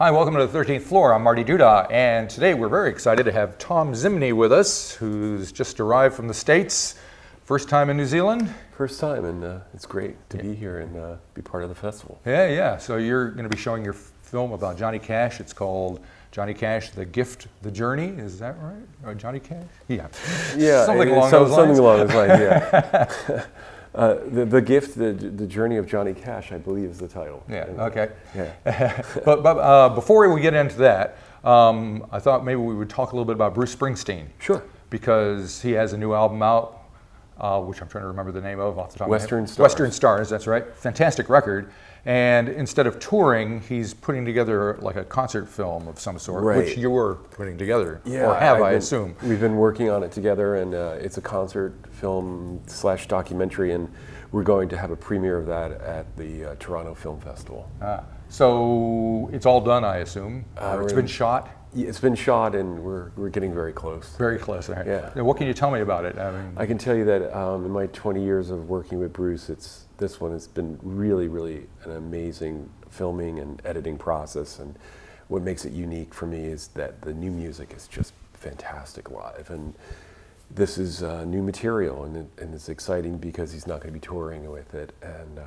Hi, welcome to the 13th floor. I'm Marty Duda, and today we're very excited to have Tom Zimny with us, who's just arrived from the States. First time in New Zealand? First time, and it's great to be here and be part of the festival. Yeah. So you're going to be showing your film about Johnny Cash. It's called Johnny Cash, The Gift, The Journey. Is that right? Or Johnny Cash? Yeah. Something along those lines. Something along those lines, yeah. The Gift, the Journey of Johnny Cash, I believe is the title. Yeah, okay. Yeah. but before we get into that, I thought maybe we would talk a little bit about Bruce Springsteen. Sure. Because he has a new album out, which I'm trying to remember the name of off the top of my head. Western Stars. Western Stars, that's right. Fantastic record. And instead of touring, he's putting together like a concert film of some sort, right. which you were putting together, yeah, or have, I assume. We've been working on it together, and it's a concert film / documentary, and we're going to have a premiere of that at the Toronto Film Festival. So it's all done, I assume, or it's been shot? It's been shot, and we're getting very close. Very close, right? Yeah. Now, what can you tell me about it? I can tell you that in my 20 years of working with Bruce, this one has been really, really an amazing filming and editing process. And what makes it unique for me is that the new music is just fantastic live. And this is new material, and it's exciting because he's not going to be touring with it. And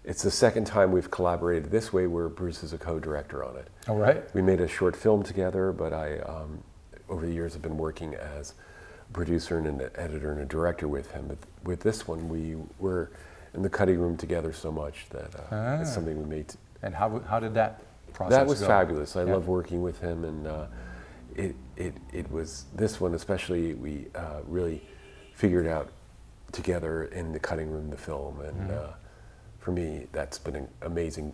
it's the second time we've collaborated this way where Bruce is a co-director on it. All right. We made a short film together, but I, over the years, have been working as a producer and an editor and a director with him. But with this one, we were in the cutting room together so much that it's something we made. And how did that process go? That was fabulous. I love working with him, and it was this one especially. We really figured out together in the cutting room the film, and for me, that's been an amazing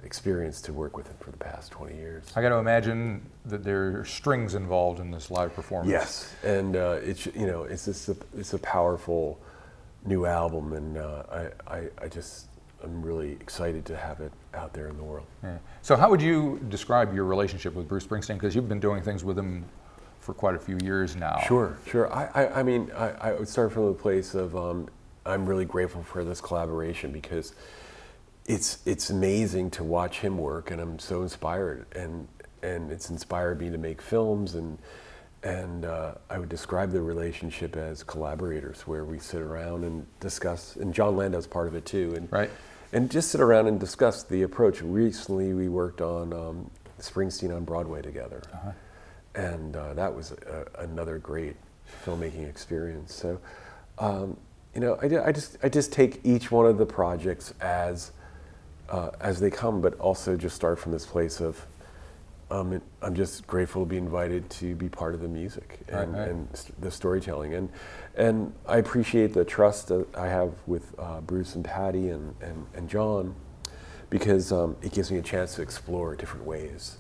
experience to work with him for the past 20 years. I got to imagine that there are strings involved in this live performance. Yes, and it's a powerful new album, and I'm really excited to have it out there in the world. Yeah. So how would you describe your relationship with Bruce Springsteen? Because you've been doing things with him for quite a few years now. Sure. I mean, I would start from the place of I'm really grateful for this collaboration because it's amazing to watch him work, and I'm so inspired, and it's inspired me to make films, and I would describe the relationship as collaborators, where we sit around and discuss, and John Landau's part of it too, and right. And just sit around and discuss the approach. Recently, we worked on Springsteen on Broadway together, and that was another great filmmaking experience. So. I just take each one of the projects as they come, but also just start from this place of I'm just grateful to be invited to be part of the music and the storytelling, and I appreciate the trust that I have with Bruce and Patty and John, because it gives me a chance to explore different ways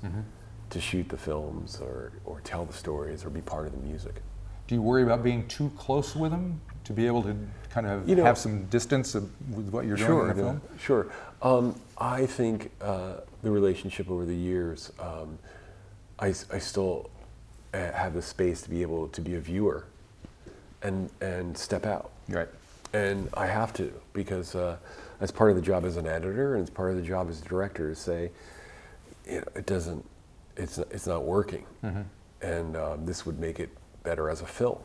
to shoot the films or tell the stories or be part of the music. Do you worry about being too close with him to be able to kind of have some distance with what you're doing in the film? Sure. I think the relationship over the years, I still have the space to be able to be a viewer and step out. Right. And I have to, because that's part of the job as an editor, and it's part of the job as a director to say, it's not working, and this would make it better as a film.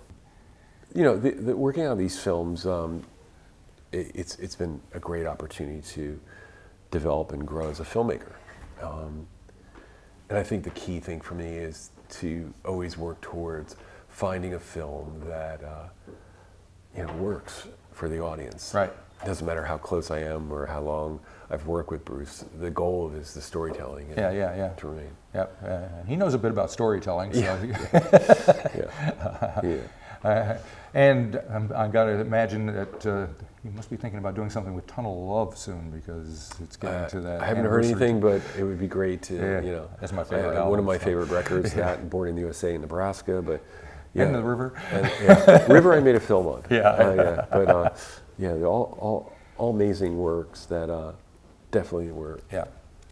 The working on these films, it's been a great opportunity to develop and grow as a filmmaker. And I think the key thing for me is to always work towards finding a film that works for the audience. Right. It doesn't matter how close I am or how long I've worked with Bruce. The goal is the storytelling. Yeah. To remain. Yep. He knows a bit about storytelling. So. Yeah. And I've got to imagine that you must be thinking about doing something with Tunnel of Love soon, because it's getting to that. I haven't heard anything, but it would be great to, That's my favorite album. One of my favorite records, that and Born in the USA in Nebraska, but yeah. And The River. River I made a film on. Yeah. They're all amazing works that definitely were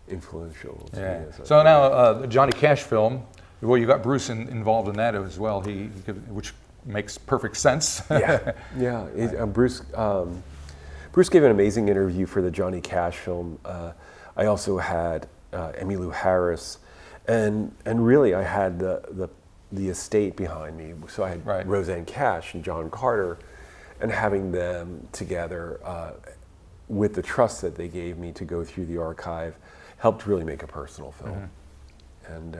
influential to me. So now the Johnny Cash film, well, you got Bruce involved in that as well, which makes perfect sense. Bruce gave an amazing interview for the Johnny Cash film. I also had Emmylou Harris, and really I had the estate behind me. So I had Roseanne Cash and John Carter, and having them together with the trust that they gave me to go through the archive helped really make a personal film. And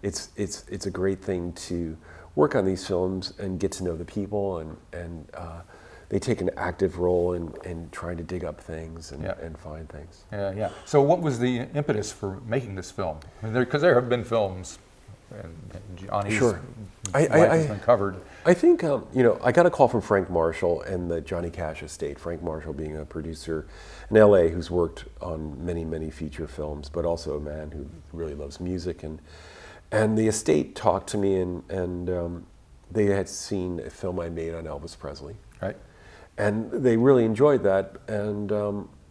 it's a great thing to work on these films and get to know the people, and they take an active role in trying to dig up things and find things. Yeah. So what was the impetus for making this film? I mean, because there have been films, and Johnny's life has been covered. I think, I got a call from Frank Marshall and the Johnny Cash estate. Frank Marshall being a producer in LA who's worked on many, many feature films, but also a man who really loves music. And the estate talked to me, and they had seen a film I made on Elvis Presley. Right. And they really enjoyed that. And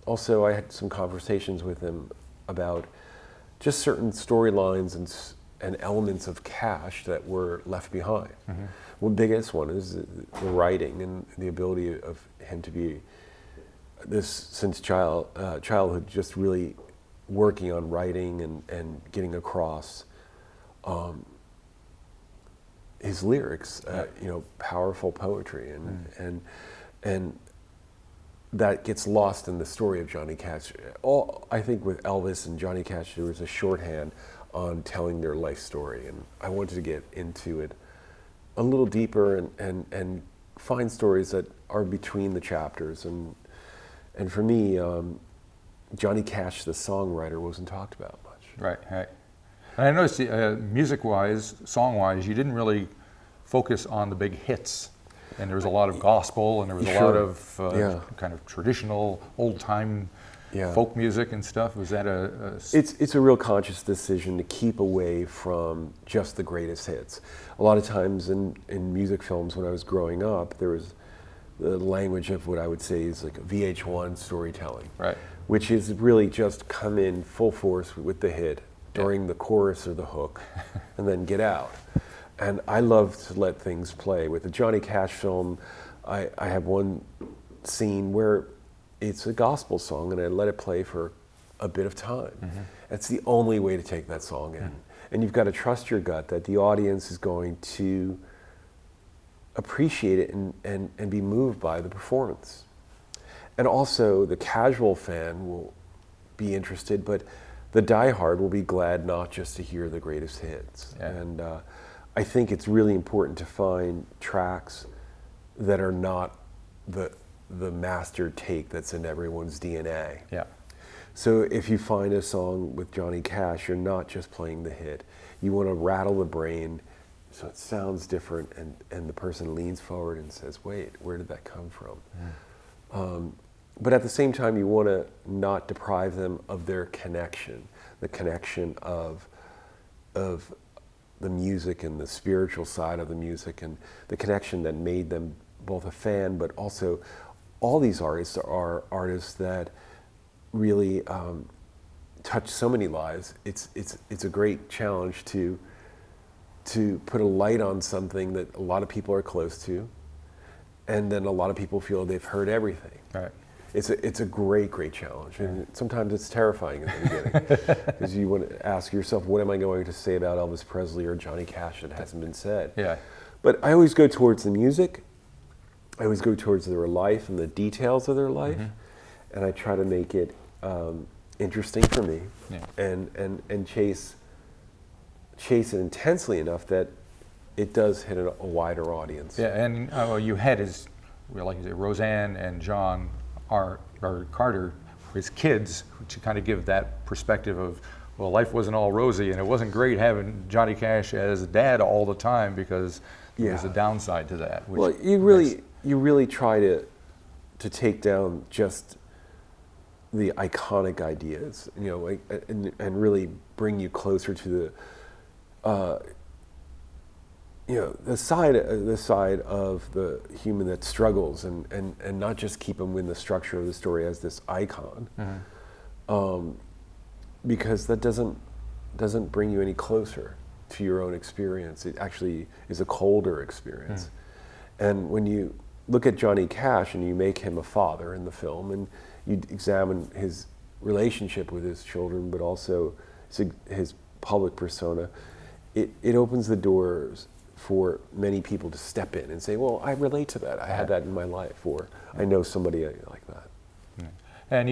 also I had some conversations with them about just certain storylines and elements of Cash that were left behind. Well, the biggest one is the writing and the ability of him to be since childhood, just really working on writing and getting across his lyrics, powerful poetry, and that gets lost in the story of Johnny Cash. I think with Elvis and Johnny Cash, there was a shorthand on telling their life story, and I wanted to get into it a little deeper and find stories that are between the chapters. And for me, Johnny Cash, the songwriter, wasn't talked about much. Right. And I noticed music-wise, song-wise, you didn't really focus on the big hits. And there was a lot of gospel, and there was a lot of kind of traditional, old-time folk music and stuff. Was that It's a real conscious decision to keep away from just the greatest hits. A lot of times in music films when I was growing up, there was the language of what I would say is like VH1 storytelling, which is really just come in full force with the hit during the chorus or the hook, and then get out. And I love to let things play. With the Johnny Cash film, I have one scene where it's a gospel song, and I let it play for a bit of time. That's the only way to take that song in. And you've got to trust your gut that the audience is going to appreciate it and be moved by the performance. And also, the casual fan will be interested, but the diehard will be glad not just to hear the greatest hits. And I think it's really important to find tracks that are not the master take that's in everyone's DNA. So if you find a song with Johnny Cash, you're not just playing the hit. You want to rattle the brain so it sounds different, and the person leans forward and says, wait, where did that come from? But at the same time, you want to not deprive them of their connection, the connection of the music and the spiritual side of the music, and the connection that made them both a fan, but also all these artists are artists that really touch so many lives. It's a great challenge to put a light on something that a lot of people are close to, and then a lot of people feel they've heard everything. It's a great challenge, and sometimes it's terrifying in the beginning, because you want to ask yourself, what am I going to say about Elvis Presley or Johnny Cash that hasn't been said? But I always go towards the music. I always go towards their life and the details of their life, and I try to make it interesting for me, and chase it intensely enough that it does hit a wider audience. And you had like you say, Roseanne and John or Carter, his kids, to kind of give that perspective of, well, life wasn't all rosy, and it wasn't great having Johnny Cash as a dad all the time, because there's a downside to that. Well, you really try to take down just the iconic ideas, and really bring you closer to the side of the human that struggles, and not just keep them in the structure of the story as this icon, because that doesn't bring you any closer to your own experience. It actually is a colder experience. And when you look at Johnny Cash and you make him a father in the film, and you examine his relationship with his children, but also his public persona, it opens the doors for many people to step in and say, well, I relate to that. I had that in my life, or I know somebody like that. And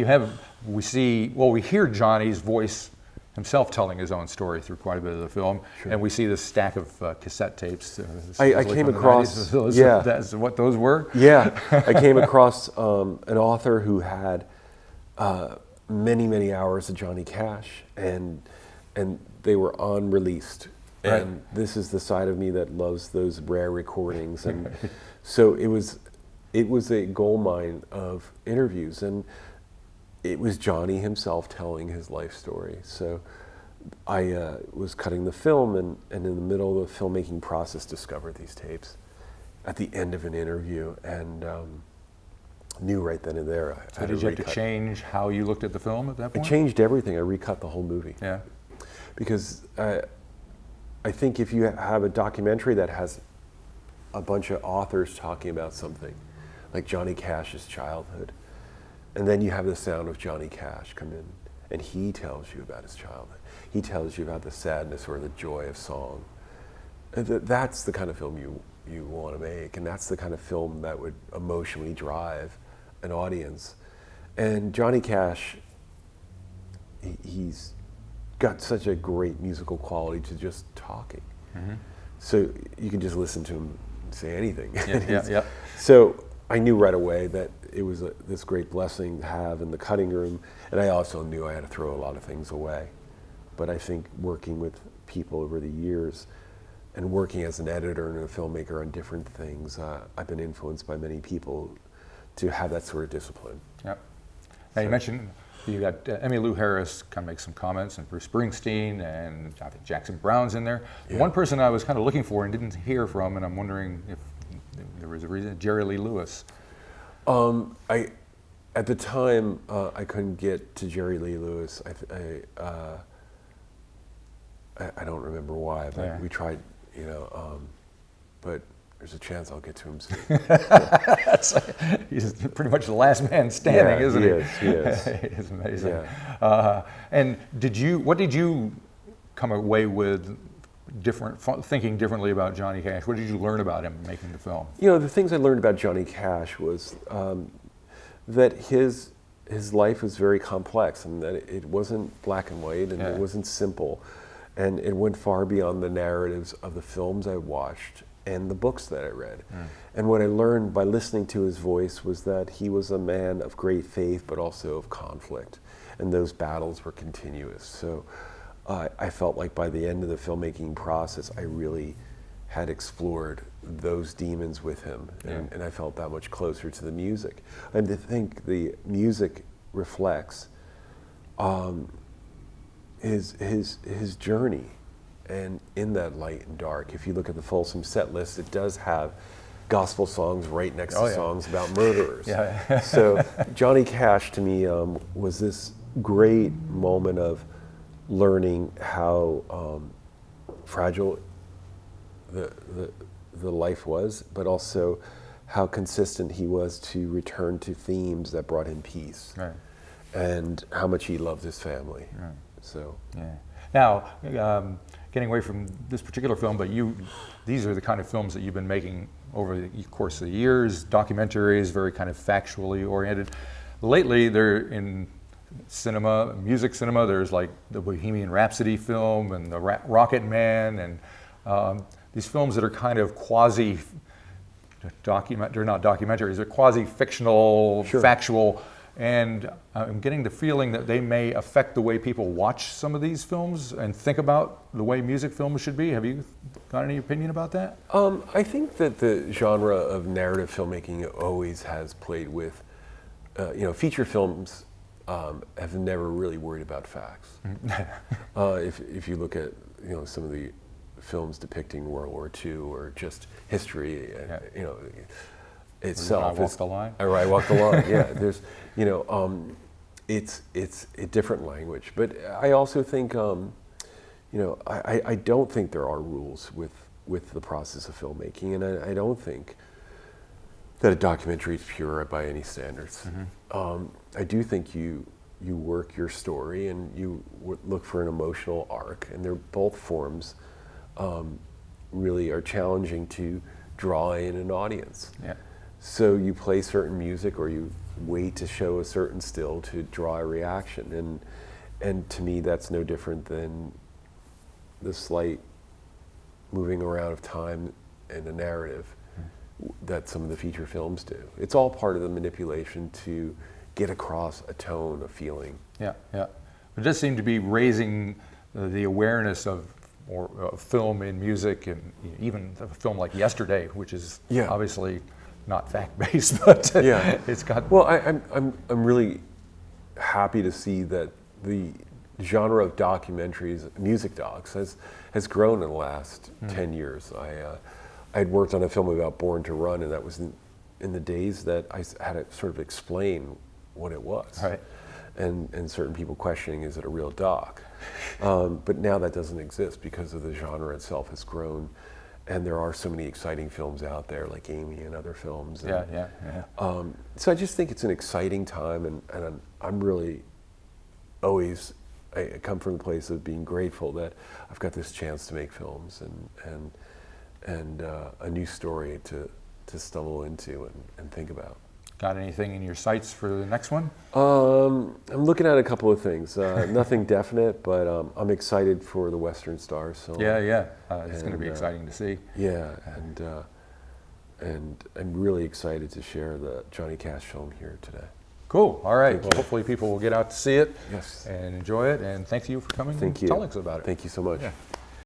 we hear Johnny's voice himself telling his own story through quite a bit of the film, and we see this stack of cassette tapes. I came across, that's what those were? Yeah, I came across an author who had many, many hours of Johnny Cash, and they were unreleased. Right. And this is the side of me that loves those rare recordings. And so it was a goldmine of interviews, and it was Johnny himself telling his life story. So I was cutting the film, and in the middle of the filmmaking process discovered these tapes at the end of an interview, and knew right then and there. So did you have to change how you looked at the film at that point? I changed everything. I recut the whole movie. Yeah. Because I think if you have a documentary that has a bunch of authors talking about something, like Johnny Cash's childhood, and then you have the sound of Johnny Cash come in, and he tells you about his childhood. He tells you about the sadness or the joy of song. And that's the kind of film you want to make, and that's the kind of film that would emotionally drive an audience. And Johnny Cash, he's got such a great musical quality to just talking. Mm-hmm. So you can just listen to him say anything. Yeah. So I knew right away that it was this great blessing to have in the cutting room, and I also knew I had to throw a lot of things away. But I think working with people over the years and working as an editor and a filmmaker on different things, I've been influenced by many people to have that sort of discipline. Yep. Now you mentioned you got Emmylou Harris kind of make some comments, and Bruce Springsteen, and I think Jackson Browne's in there. Yeah. One person I was kind of looking for and didn't hear from, and I'm wondering if there was a reason, Jerry Lee Lewis. At the time, I couldn't get to Jerry Lee Lewis. I don't remember why, but we tried, but there's a chance I'll get to him soon. He's pretty much the last man standing, isn't he? He is. It's amazing. Yeah. And what did you come away with thinking differently about Johnny Cash? What did you learn about him making the film? The things I learned about Johnny Cash was that his life was very complex, and that it wasn't black and white, and it wasn't simple. And it went far beyond the narratives of the films I watched and the books that I read. And what I learned by listening to his voice was that he was a man of great faith, but also of conflict. And those battles were continuous. So I felt like by the end of the filmmaking process, I really had explored those demons with him. And I felt that much closer to the music. And I think the music reflects his journey, and in that light and dark. If you look at the Folsom set list, it does have gospel songs right next to songs about murderers. So Johnny Cash to me was this great moment of learning how fragile the life was, but also how consistent he was to return to themes that brought him peace, and how much he loved his family. So now, getting away from this particular film, but these are the kind of films that you've been making over the course of the years, documentaries, very kind of factually oriented. Lately, they're in cinema, music cinema, there's like the Bohemian Rhapsody film and the Rocket Man, and these films that are kind of they're not documentaries, they're quasi-fictional, factual. And I'm getting the feeling that they may affect the way people watch some of these films and think about the way music films should be. Have you got any opinion about that? I think that the genre of narrative filmmaking always has played with, feature films have never really worried about facts. If you look at, some of the films depicting World War II or just history, itself. I Walk the Line? I Walk the Line, yeah. There's, it's a different language. But I also think, I don't think there are rules with the process of filmmaking, and I don't think that a documentary is pure by any standards. I do think you you work your story and you look for an emotional arc, and they're both forms really are challenging to draw in an audience. Yeah. So you play certain music, or you wait to show a certain still to draw a reaction, and to me that's no different than the slight moving around of time in a narrative that some of the feature films do. It's all part of the manipulation to get across a tone, a feeling. Yeah, yeah. It does seem to be raising the awareness of film in music, and even a film like Yesterday, which is obviously not fact-based, but it's got. Well, I'm really happy to see that the genre of documentaries, music docs, has grown in the last 10 years. I had worked on a film about Born to Run, and that was in the days that I had to sort of explain what it was. Right. And certain people questioning, is it a real doc? But now that doesn't exist because of the genre itself has grown, and there are so many exciting films out there like Amy and other films. And, so I just think it's an exciting time, and I'm really always, I come from a place of being grateful that I've got this chance to make films and a new story to stumble into and think about. Got anything in your sights for the next one? I'm looking at a couple of things. Nothing definite, but I'm excited for the Western Stars. So it's going to be exciting to see. Yeah, and I'm really excited to share the Johnny Cash film here today. Cool. All right. Well, hopefully people will get out to see it and enjoy it. And thank you for coming and telling us about it. Thank you so much. Yeah.